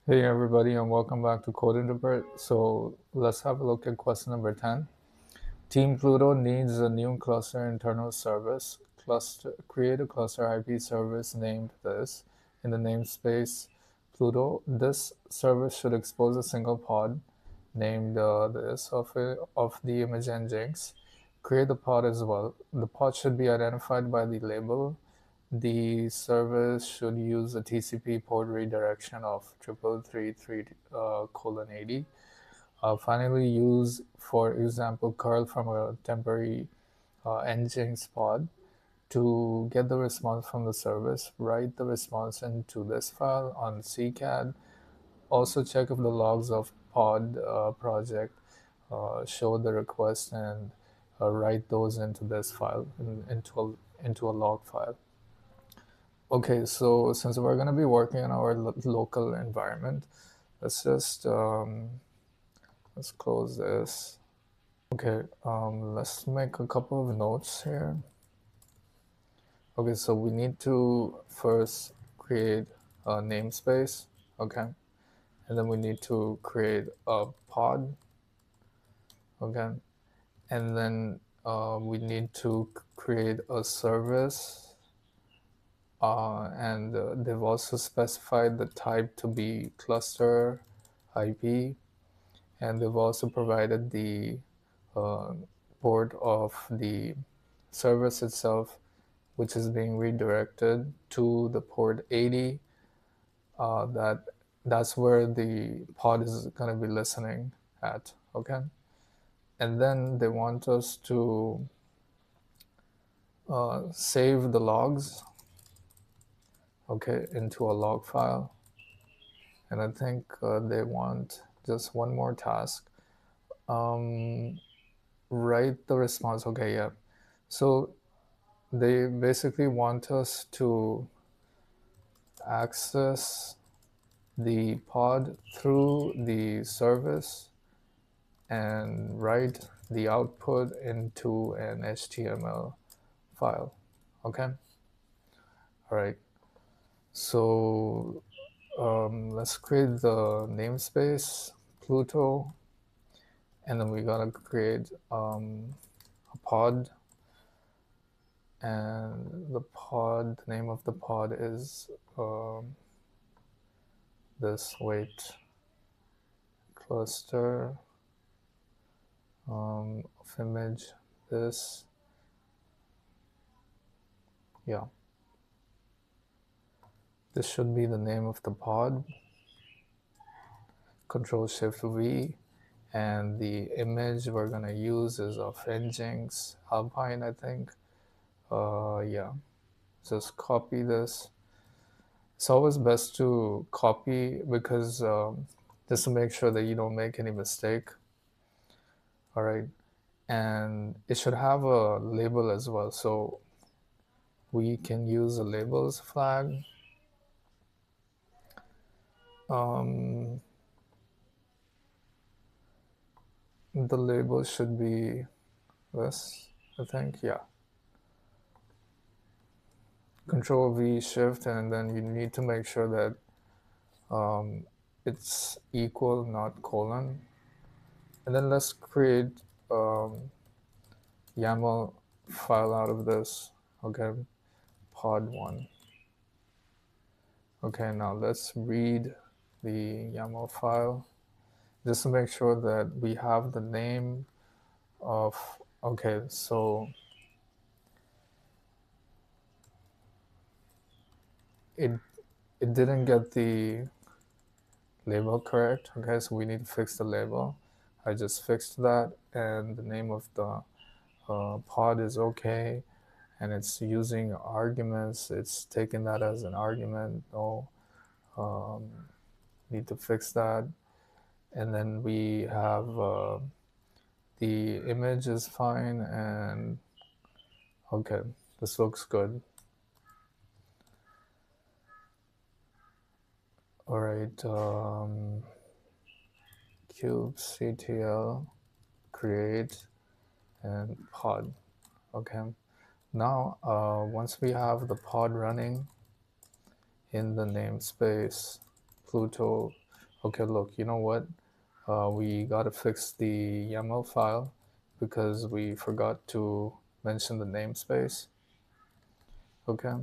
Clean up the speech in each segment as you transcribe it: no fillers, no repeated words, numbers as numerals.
Hey everybody, and welcome back to Code Interpret. So let's have a look at question number 10. Team Pluto needs a new cluster internal service. Create a cluster IP service named this in the namespace Pluto. This service should expose a single pod named this of the image Nginx. Create the pod as well. The pod should be identified by the label. The service should use a TCP port redirection of 3333 colon 80. Finally, use, for example, curl from a temporary Nginx pod to get the response from the service. Write the response into this file on CKAD. Also check if the logs of pod project show the request and write those into this file, into a log file. Okay, so since we're going to be working in our local environment, let's just let's close this. Okay, let's make a couple of notes here. Okay, so we need to first create a namespace, okay, and then we need to create a pod, okay, and then we need to create a service. And they've also specified the type to be cluster IP, and they've also provided the port of the service itself, which is being redirected to the port 80. That's where the pod is going to be listening at, okay? And then they want us to save the logs, okay, into a log file. And I think they want just one more task. Write the response. Okay, yeah. So they basically want us to access the pod through the service and write the output into an HTML file. Okay. All right. So let's create the namespace Pluto, and then we gotta create a pod, and the name of the pod is this, wait, cluster of image this, yeah, this should be the name of the pod. Control Shift V, and the image we're gonna use is of Nginx Alpine, I think. Yeah, just copy this. It's always best to copy because just to make sure that you don't make any mistake. All right, and it should have a label as well, so we can use a labels flag. The label should be this, I think, yeah. Control V Shift, and then you need to make sure that it's equal, not colon. And then let's create YAML file out of this. Okay, pod 1. Okay, now let's read the YAML file just to make sure that we have the name of, okay, so it didn't get the label correct. Okay, so we need to fix the label. I just fixed that, and the name of the pod is okay, and it's using arguments. It's taking that as an argument. No, need to fix that. And then we have the image is fine, and okay, this looks good. All right, kubectl create and pod. Okay, now once we have the pod running in the namespace Pluto Okay, look, you know what? We gotta fix the YAML file because we forgot to mention the namespace. Okay.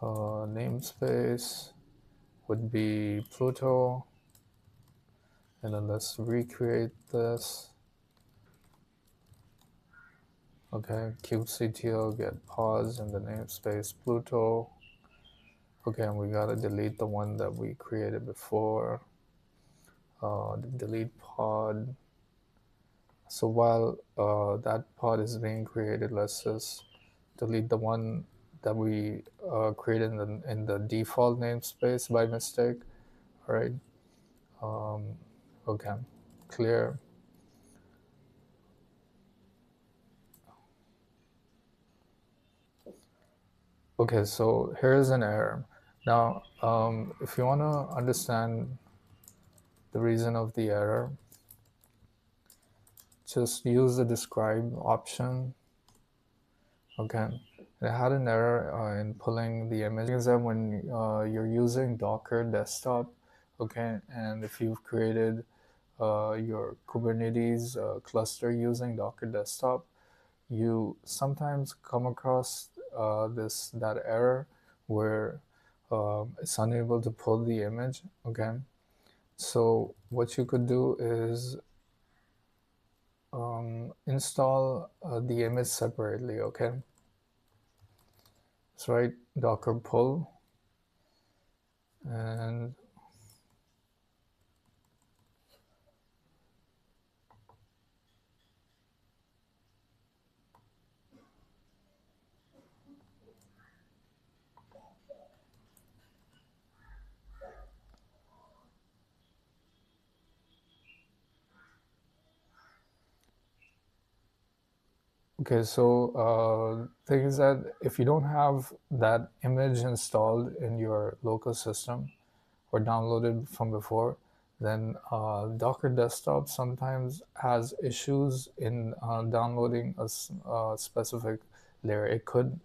Namespace would be Pluto, and then let's recreate this. Okay, kubectl get pause in the namespace Pluto. Okay, and we gotta delete the one that we created before. Delete pod. So while that pod is being created, let's just delete the one that we created in the default namespace by mistake. All right. Okay. Clear. Okay, so here's an error. Now, if you want to understand the reason of the error, just use the describe option. Okay, it had an error in pulling the image. Is that when you're using Docker desktop, okay, and if you've created your Kubernetes cluster using Docker desktop, you sometimes come across that error where it's unable to pull the image. Okay, so what you could do is install the image separately. Okay, that's right, Docker pull, and okay, so thing is that if you don't have that image installed in your local system or downloaded from before, then Docker Desktop sometimes has issues in downloading a specific layer. It could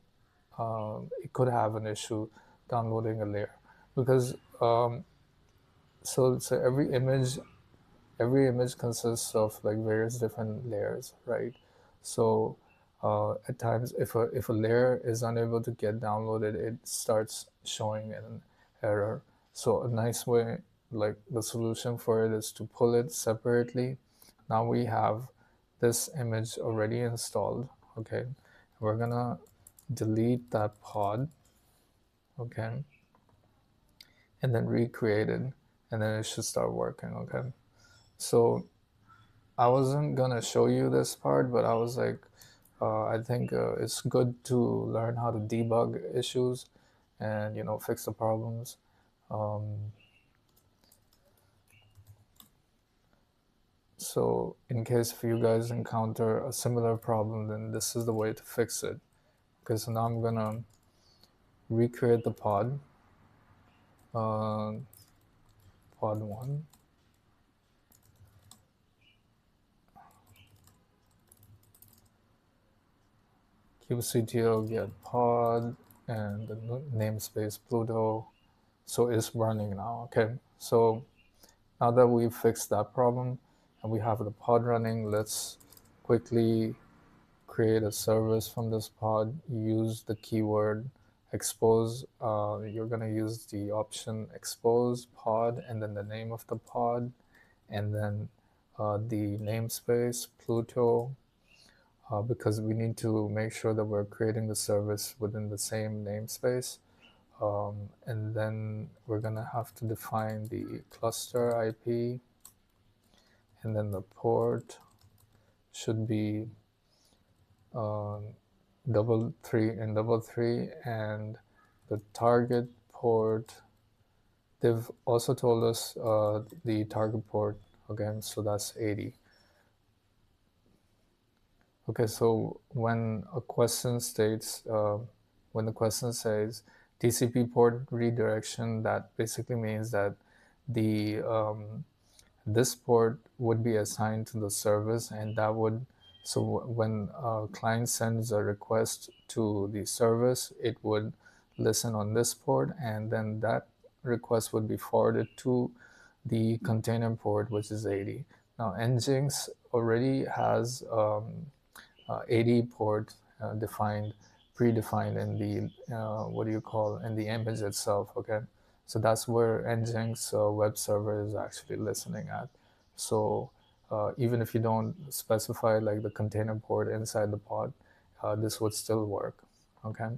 have an issue downloading a layer because so every image consists of like various different layers, right? So at times, if a layer is unable to get downloaded, it starts showing an error. So a nice way, like the solution for it, is to pull it separately. Now we have this image already installed. Okay, we're gonna delete that pod. Okay, and then recreate it, and then it should start working. Okay, so I wasn't gonna show you this part, but I was like, I think it's good to learn how to debug issues and fix the problems. Um, so in case if you guys encounter a similar problem, then this is the way to fix it. Okay, so now I'm gonna recreate the pod, uh, pod one. kubectl get pod and the namespace Pluto. So it's running now. Okay, so now that we've fixed that problem and we have the pod running, let's quickly create a service from this pod. Use the keyword expose. You're going to use the option expose pod and then the name of the pod and then the namespace Pluto, because we need to make sure that we're creating the service within the same namespace. And then we're going to have to define the cluster IP, and then the port should be double three and double three, and the target port, they've also told us the target port again, so that's 80. Okay, so when a question states, when the question says TCP port redirection, that basically means that the this port would be assigned to the service, and that would, so when a client sends a request to the service, it would listen on this port, and then that request would be forwarded to the container port, which is 80. Now Nginx already has 80 port predefined in the in the image itself. Okay, so that's where Nginx web server is actually listening at. So even if you don't specify like the container port inside the pod, this would still work. Okay.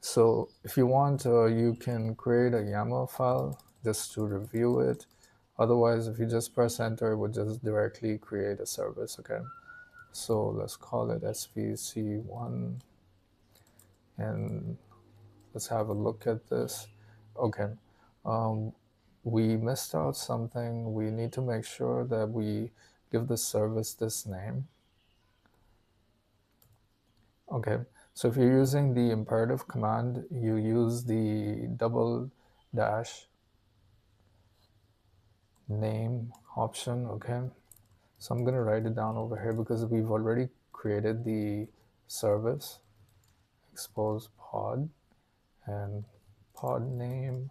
So if you want, you can create a YAML file just to review it. Otherwise, if you just press enter, it would just directly create a service. Okay. So let's call it svc1, and let's have a look at this. Okay. We missed out something. We need to make sure that we give the service this name. Okay, so if you're using the imperative command, you use the double dash name option. Okay, so I'm going to write it down over here because we've already created the service, expose pod, and pod name.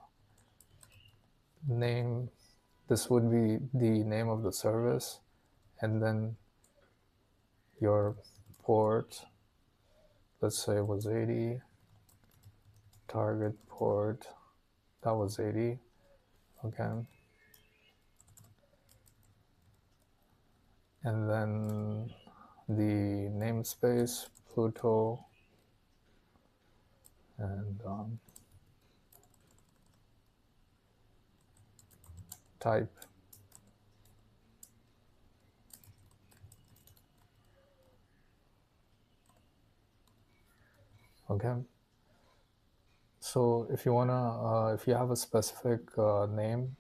This would be the name of the service, and then your port, let's say it was 80, target port, that was 80. Okay, and then the namespace Pluto, and type. Okay, so if you wanna if you have a specific name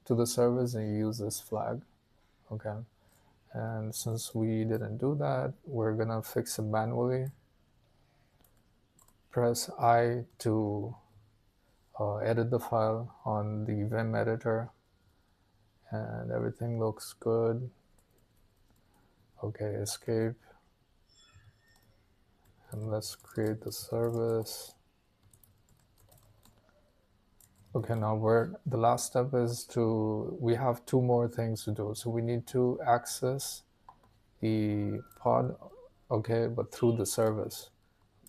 to the service, and you use this flag. Okay, and since we didn't do that, we're gonna fix it manually. Press I to edit the file on the Vim editor, and everything looks good. Okay, escape, and let's create the service. Okay, now the last step is we have two more things to do. So we need to access the pod, okay, but through the service,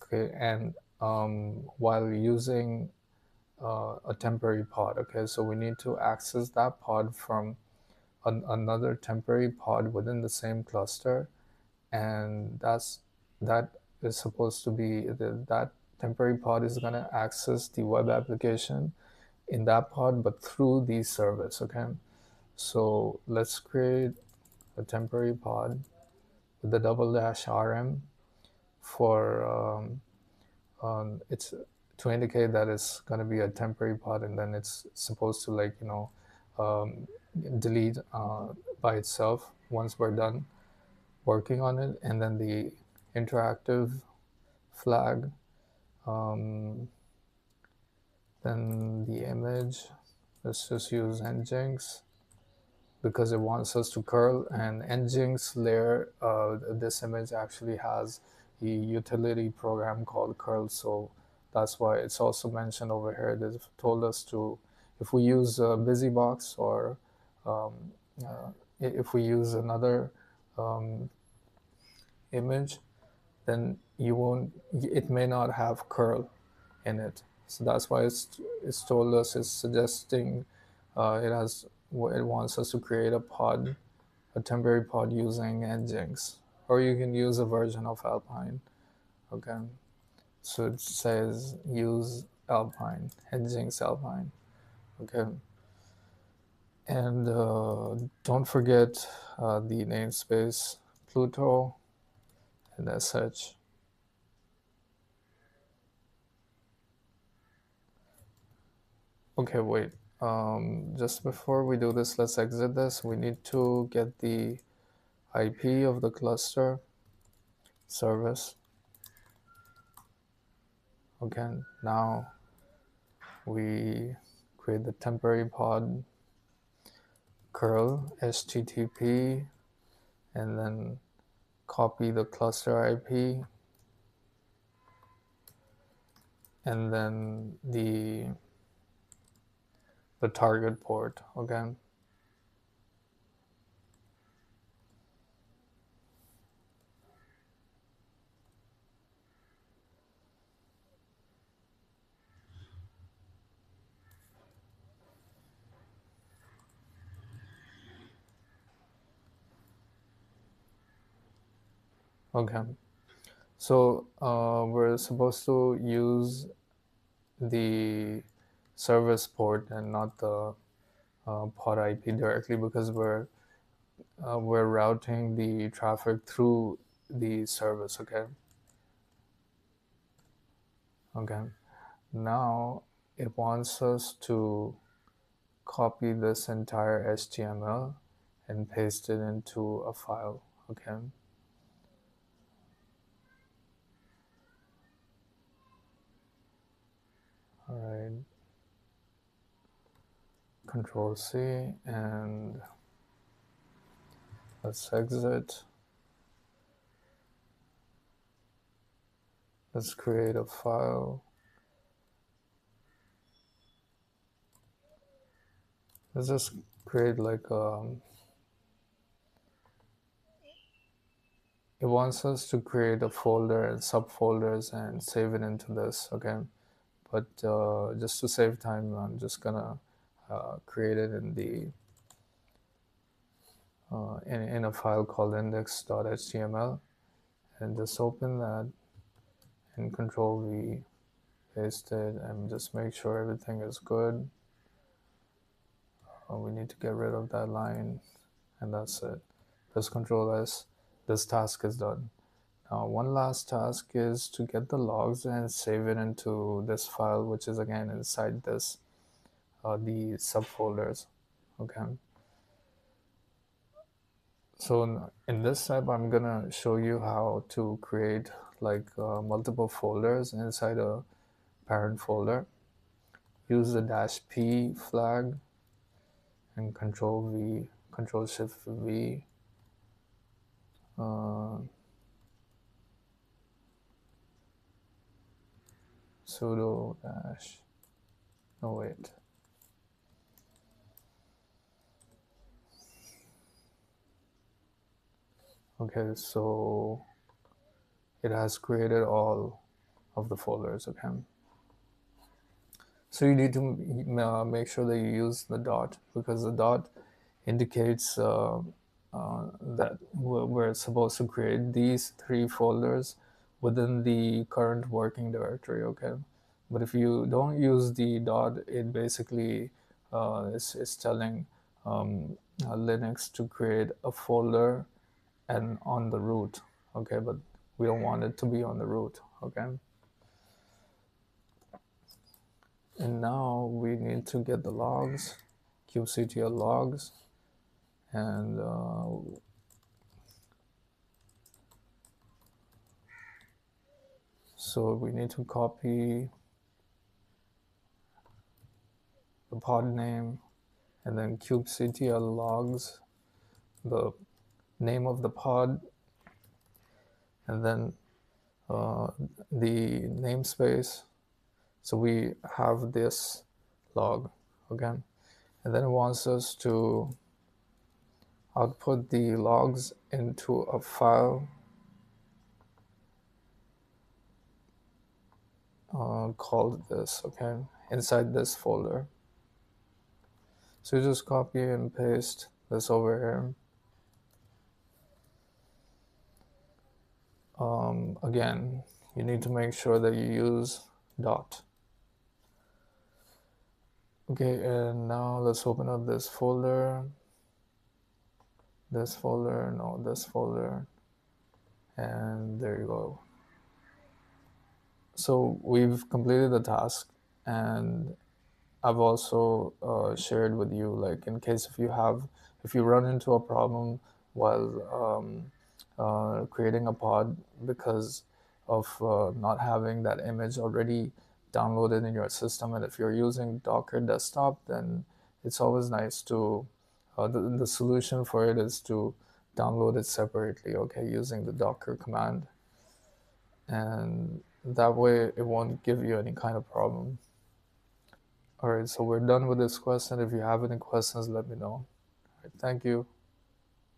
okay, and while using a temporary pod, okay, so we need to access that pod from another temporary pod within the same cluster, and that is supposed to be that temporary pod is going to access the web application in that pod, but through the service. Okay, so let's create a temporary pod with the double dash rm for it's to indicate that it's going to be a temporary pod, and then it's supposed to, like, delete by itself once we're done working on it. And then the interactive flag, then the image, let's just use Nginx because it wants us to curl. And Nginx layer, this image actually has a utility program called curl, so that's why it's also mentioned over here. They've told us to, if we use BusyBox, or if we use another image, then it may not have curl in it. So that's why it's told us, it's suggesting it wants us to create a temporary pod using Nginx, or you can use a version of Alpine. Okay, so it says use Alpine, Nginx Alpine. Okay, and don't forget the namespace Pluto and sh. Okay, wait. Just before we do this, let's exit this. We need to get the IP of the cluster service. Okay, now we create the temporary pod curl http, and then copy the cluster IP, and then the target port. Okay. Okay. So we're supposed to use the service port and not the pod IP directly, because we're routing the traffic through the service. Okay. Okay. Now it wants us to copy this entire HTML and paste it into a file. Okay. All right. Control C, and let's exit. Let's create a file. Let's just create like it wants us to create a folder and subfolders and save it into this. Okay. But just to save time, I'm just gonna create it in the in a file called index.html, and just open that and Control V, paste it, and just make sure everything is good. We need to get rid of that line, and that's it. Press Control S. This task is done. Now, one last task is to get the logs and save it into this file, which is again inside this the subfolders. Okay. So in this step, I'm gonna show you how to create like multiple folders inside a parent folder. Use the -p flag and Control V, Control Shift V. Sudo dash. Oh wait. Okay, so it has created all of the folders. Okay. So you need to make sure that you use the dot, because the dot indicates that we're supposed to create these 3 folders within the current working directory. Okay. But if you don't use the dot, it basically is telling Linux to create a folder and on the root. Okay. But we don't want it to be on the root. Okay. And now we need to get the logs, kubectl logs, and so we need to copy the pod name, and then kubectl logs, the name of the pod, and then the namespace. So we have this log again, and then it wants us to output the logs into a file called this. Okay, inside this folder. So you just copy and paste this over here. Again, you need to make sure that you use dot. Okay, and now let's open up this folder, this folder, and there you go. So we've completed the task, and I've also shared with you, like, in case if you run into a problem while creating a pod because of not having that image already downloaded in your system, and if you're using Docker desktop, then it's always nice to the solution for it is to download it separately. Okay, using the Docker command, and That way it won't give you any kind of problem. All right, so we're done with this question. If you have any questions, let me know. All right, thank you.